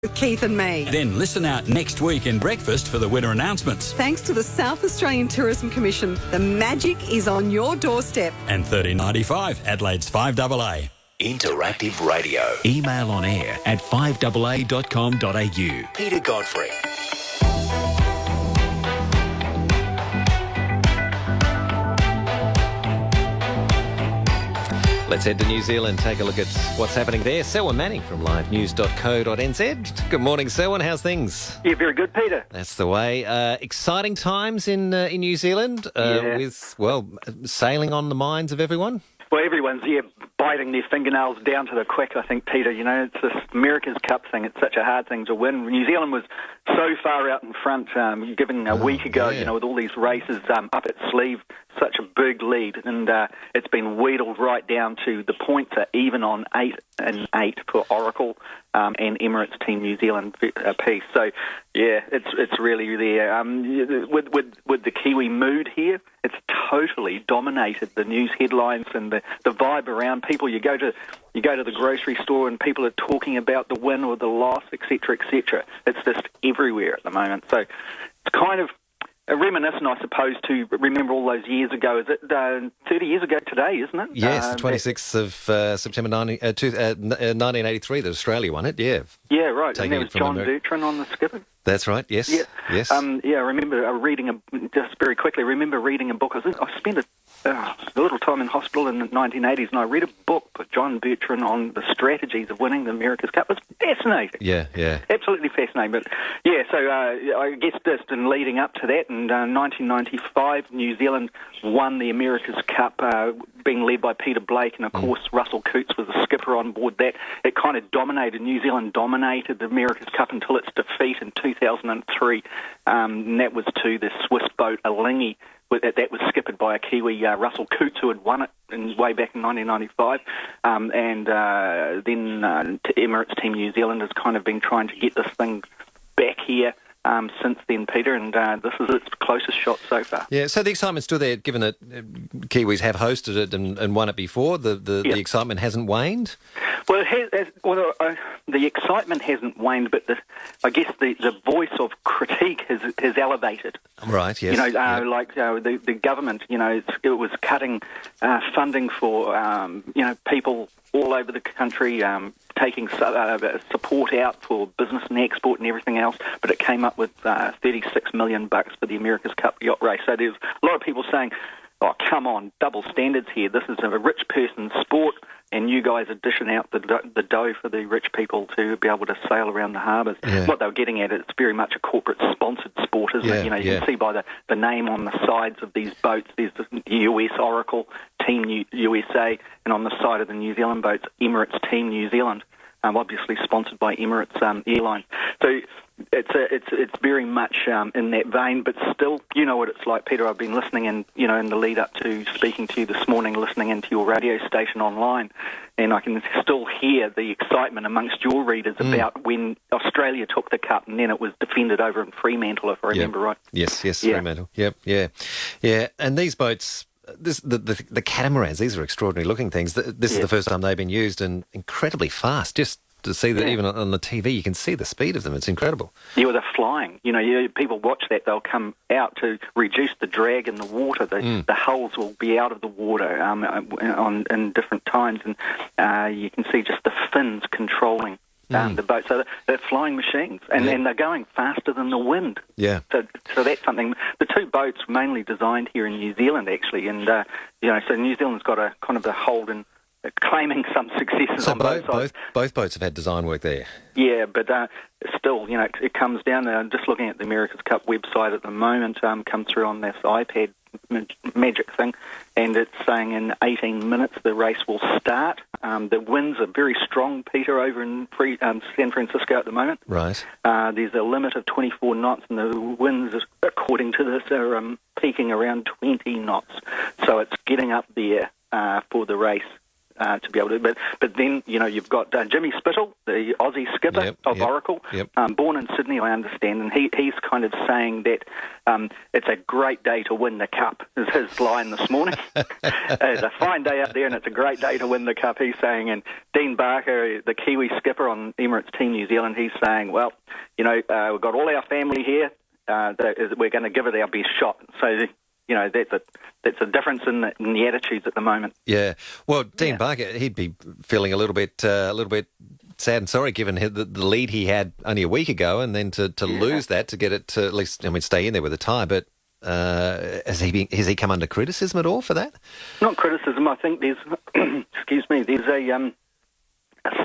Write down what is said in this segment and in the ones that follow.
With Keith and me. Then listen out next week in Breakfast for the winner announcements. Thanks to the South Australian Tourism Commission, the magic is on your doorstep. And $30.95, Adelaide's 5AA. Interactive radio. Email on air at 5AA.com.au. Peter Godfrey. Let's head to New Zealand, take a look at what's happening there. Selwyn Manning from livenews.co.nz. Good morning, Selwyn. How's things? Yeah, very good, Peter. That's the way. Exciting times in New Zealand with, sailing on the minds of everyone. Well, everyone's, biting their fingernails down to the quick, I think, Peter. You know, it's this America's Cup thing. It's such a hard thing to win. New Zealand was so far out in front, given a week ago, with all these races up its sleeve, such a big lead. And it's been wheedled right down to the points are even on 8 and 8 for Oracle and Emirates Team New Zealand piece. So, yeah, it's really there. With the Kiwi mood here, it's totally dominated the news headlines and the vibe around people. You go to the grocery store and people are talking about the win or the loss, etc., etc. It's just everywhere at the moment. So it's kind of reminiscent, I suppose, to remember all those years ago. Is it 30 years ago today, isn't it? Yes, the 26th of September 1983 that Australia won it, yeah. Yeah, right. And there was John Bertrand on the skipper. That's right, yes. Yeah. Yes. I remember reading a book. I spent a little time in hospital in the 1980s, and I read a book by John Bertrand on the strategies of winning the America's Cup. It was fascinating. Yeah. Absolutely fascinating. But, so I guess just in leading up to that, in 1995, New Zealand won the America's Cup, being led by Peter Blake, and, of course, Russell Coots was the skipper on board that. It kind of dominated. New Zealand dominated the America's Cup until its defeat in 2003, and that was to the Swiss boat Alingi. That was skippered by a Kiwi, Russell Coots, who had won it way back in 1995. Then Emirates Team New Zealand has kind of been trying to get this thing back here since then, Peter, and this is its closest shot so far. Yeah, so the excitement's still there, given that Kiwis have hosted it and won it before. The excitement hasn't waned? Well, the excitement hasn't waned, but I guess the voice of critique has elevated. Right, yes. The government, it was cutting funding for, people all over the country, taking support out for business and export and everything else, but it came up with $36 million for the America's Cup yacht race. So there's a lot of people saying, oh, come on, double standards here. This is a rich person's sport, and you guys are dishing out the dough for the rich people to be able to sail around the harbours. Yeah. What they were getting at, it's very much a corporate-sponsored sport, isn't it? You can see by the name on the sides of these boats, there's the US Oracle, Team USA, and on the side of the New Zealand boats, Emirates Team New Zealand, obviously sponsored by Emirates Airline. So it's very much in that vein, but still, you know what it's like, Peter. I've been listening in the lead up to speaking to you this morning, listening into your radio station online, and I can still hear the excitement amongst your readers about when Australia took the cup, and then it was defended over in Fremantle, if I remember right. Yes, Fremantle. Yep. And these boats, the catamarans, these are extraordinary looking things. This is the first time they've been used, and incredibly fast. Just to see that even on the TV, you can see the speed of them. It's incredible. Yeah, well, they're flying. People watch that. They'll come out to reduce the drag in the water. The hulls will be out of the water in different times, and you can see just the fins controlling the boat. So they're flying machines, and they're going faster than the wind. Yeah. So that's something. The two boats were mainly designed here in New Zealand, actually, and so New Zealand's got a kind of a hold in claiming some successes on both sides. Both boats have had design work there. Yeah, but still, it comes down to just looking at the America's Cup website at the moment, come through on this iPad magic thing, and it's saying in 18 minutes the race will start. The winds are very strong, Peter, over in San Francisco at the moment. Right. There's a limit of 24 knots, and the winds, according to this, are peaking around 20 knots. So it's getting up there for the race. to be able to. But then, you've got Jimmy Spittle, the Aussie skipper of Oracle, born in Sydney, I understand, and he's kind of saying that it's a great day to win the cup, is his line this morning. It's a fine day out there, and it's a great day to win the cup, he's saying. And Dean Barker, the Kiwi skipper on Emirates Team New Zealand, he's saying, well, we've got all our family here. We're going to give it our best shot. So, that's a difference in the attitudes at the moment. Yeah. Well, Dean Barker, he'd be feeling a little bit sad and sorry given the lead he had only a week ago, and then to lose that, to get it to at least, stay in there with a tie. But has he come under criticism at all for that? Not criticism. I think there's, there's a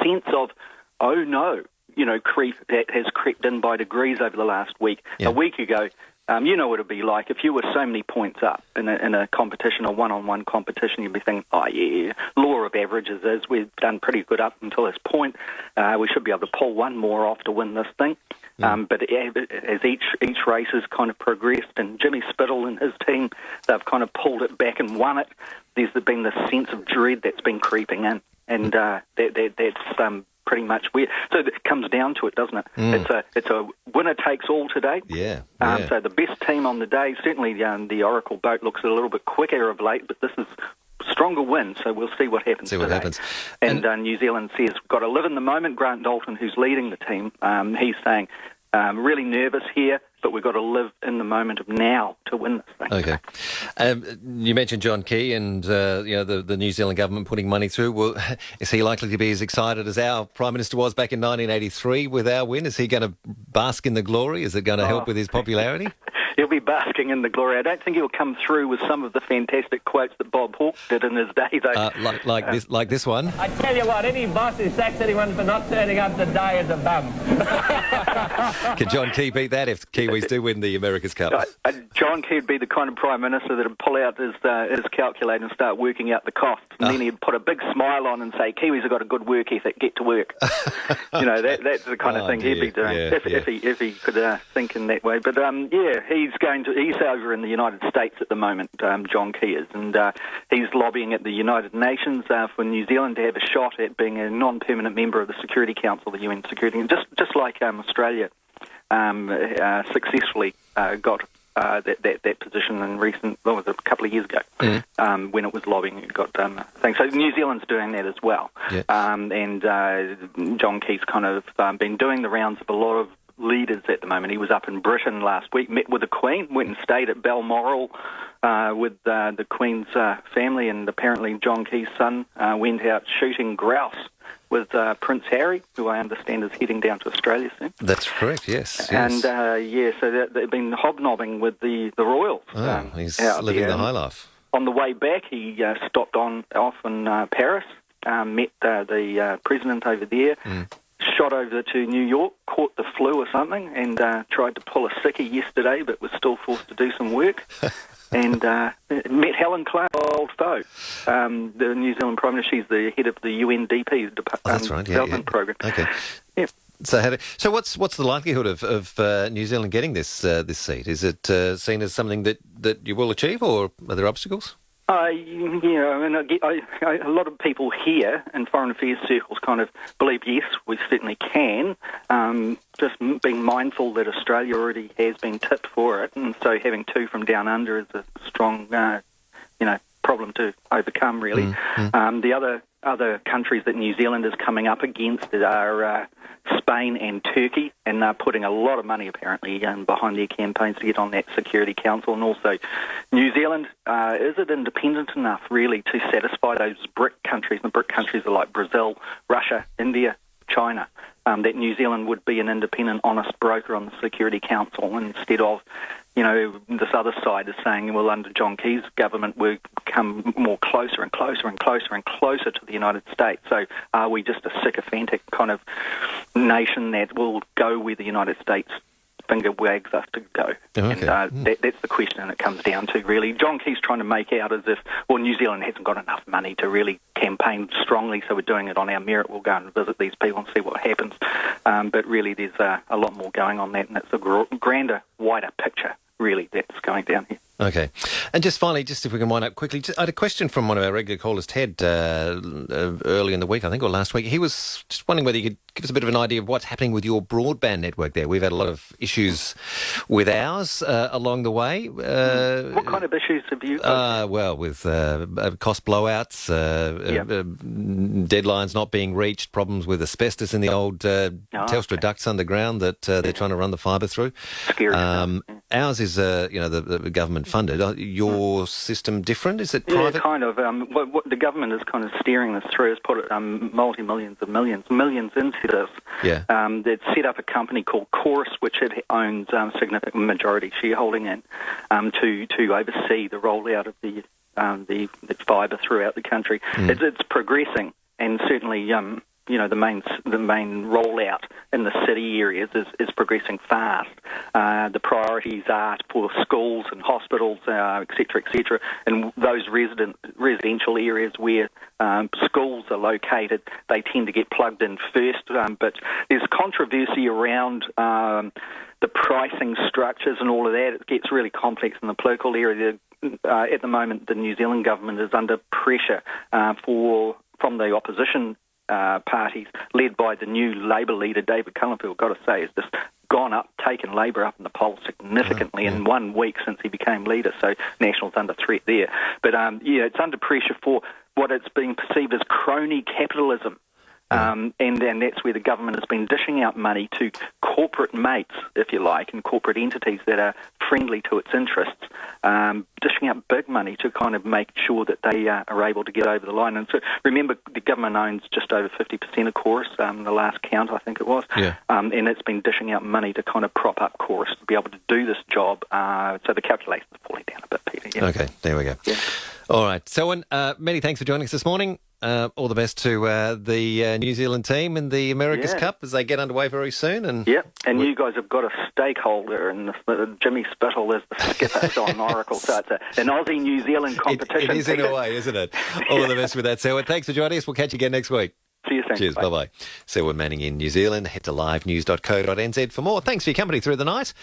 sense of, oh no, creep that has crept in by degrees over the last week. Yeah. A week ago, you know what it'd be like if you were so many points up in a competition, a one-on-one competition. You'd be thinking, oh yeah, law of averages is we've done pretty good up until this point. We should be able to pull one more off to win this thing. But as each race has kind of progressed, and Jimmy Spittle and his team, they've kind of pulled it back and won it. There's been this sense of dread that's been creeping in, and that's pretty much weird. So it comes down to it, doesn't it? It's a winner takes all today. Yeah. So the best team on the day, certainly the Oracle boat looks a little bit quicker of late, but this is stronger win, so we'll see what happens today. And New Zealand says, got to live in the moment. Grant Dalton, who's leading the team, he's saying, really nervous here, but we've got to live in the moment of now to win this thing. Okay. You mentioned John Key and the New Zealand government putting money through. Well, is he likely to be as excited as our Prime Minister was back in 1983 with our win? Is he going to bask in the glory? Is it going to help with his popularity? He'll be basking in the glory. I don't think he'll come through with some of the fantastic quotes that Bob Hawke did in his day, though. Like this one. I tell you what, any boss who sacks anyone for not turning up to die is a bum. Can John Key beat that if Kiwis do win the America's Cup? John Key would be the kind of Prime Minister that would pull out his calculator and start working out the costs, and then he'd put a big smile on and say, Kiwis have got a good work ethic, get to work. That's the kind of thing he'd be doing if he could think in that way. But he's over in the United States at the moment, John Key is, and he's lobbying at the United Nations for New Zealand to have a shot at being a non-permanent member of the Security Council, the UN Security, just like Australia successfully got that position in a couple of years ago, when it was lobbying, it got things. So New Zealand's doing that as well, and John Key's kind of been doing the rounds of a lot of leaders at the moment. He was up in Britain last week, met with the Queen, went and stayed at Balmoral with the Queen's family, and apparently John Key's son went out shooting grouse with Prince Harry, who I understand is heading down to Australia soon. That's correct, yes. And so they've been hobnobbing with the royals. He's living the high life. On the way back, he stopped off in Paris, met the president over there, shot over to New York, caught the flu or something, and tried to pull a sickie yesterday, but was still forced to do some work. And met Helen Clark, old foe, the New Zealand Prime Minister. She's the head of the UNDP development program. Okay. Yeah. So what's the likelihood of New Zealand getting this seat? Is it seen as something that you will achieve, or are there obstacles? A lot of people here in foreign affairs circles kind of believe, yes, we certainly can, just being mindful that Australia already has been tipped for it, and so having two from down under is a strong, problem to overcome, really. The other countries that New Zealand is coming up against are Spain and Turkey, and they're putting a lot of money, apparently, behind their campaigns to get on that Security Council. And also, New Zealand, is it independent enough, really, to satisfy those BRIC countries? And the BRIC countries are like Brazil, Russia, India, China, that New Zealand would be an independent, honest broker on the Security Council instead of, this other side is saying, well, under John Key's government, we've come more closer and closer and closer and closer to the United States. So are we just a sycophantic kind of nation that will go where the United States finger wags us to go? Okay. And that's the question it comes down to, really. John Key's trying to make out as if, well, New Zealand hasn't got enough money to really campaign strongly, so we're doing it on our merit. We'll go and visit these people and see what happens. But really, there's a lot more going on that, and it's a grander, wider picture, really, that's going down here. Okay. And just finally, just if we can wind up quickly, I had a question from one of our regular callers, Ted, early in the week, I think, or last week. He was just wondering whether you could give us a bit of an idea of what's happening with your broadband network there. We've had a lot of issues with ours along the way. What kind of issues have you got? Well, with cost blowouts, deadlines not being reached, problems with asbestos in the old Telstra ducts underground that they're trying to run the fibre through. Scary Ours is, the government funded. Your system different? Is it private? Yeah, kind of. What the government is kind of steering this through is put multi-millions of millions into this. Yeah. They'd set up a company called Chorus, which it owns significant majority shareholding in, to oversee the rollout of the fibre throughout the country. It's progressing, and certainly the main rollout in the city areas is progressing fast. The priorities are for schools and hospitals, et cetera, and those residential areas where schools are located, they tend to get plugged in first. But there's controversy around the pricing structures and all of that. It gets really complex in the political area. At the moment, the New Zealand government is under pressure from the opposition parties, led by the new Labour leader, David Cullen, who I've got to say has just gone up, taken Labour up in the polls significantly in 1 week since he became leader, so National's under threat there. But, it's under pressure for what it's being perceived as crony capitalism. And that's where the government has been dishing out money to corporate mates, if you like, and corporate entities that are friendly to its interests, dishing out big money to kind of make sure that they are able to get over the line. And so remember, the government owns just over 50% of Chorus, the last count, I think it was. Yeah. And it's been dishing out money to kind of prop up Chorus to be able to do this job. So the calculations are falling down a bit, Peter. Yeah. Okay, there we go. Yeah. All right. Selwyn, many thanks for joining us this morning. All the best to the New Zealand team in the America's Cup as they get underway very soon. And and you guys have got a stakeholder in this. Jimmy Spittle is the skipper on Oracle, so it's an Aussie-New Zealand competition. It is in a way, isn't it? All the best with that, Selwyn. Thanks for joining us. We'll catch you again next week. See you soon. Cheers. Bye-bye. Selwyn Manning in New Zealand. Head to livenews.co.nz for more. Thanks for your company through the night.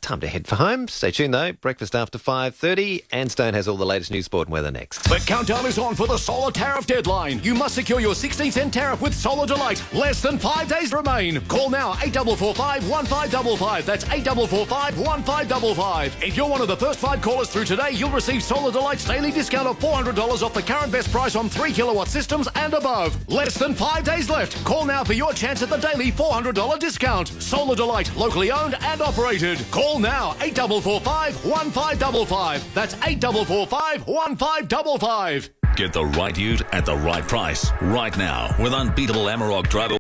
Time to head for home. Stay tuned, though. Breakfast after 5:30. Anne Stone has all the latest news, sport and weather next. The countdown is on for the solar tariff deadline. You must secure your 16-cent tariff with Solar Delight. Less than 5 days remain. Call now 8445 1555. That's 8445 1555. If you're one of the first 5 callers through today, you'll receive Solar Delight's daily discount of $400 off the current best price on 3 kilowatt systems and above. Less than 5 days left. Call now for your chance at the daily $400 discount. Solar Delight, locally owned and operated. Call now 8445 1555. That's 8445 1555. Get the right ute at the right price right now with unbeatable Amarok driver.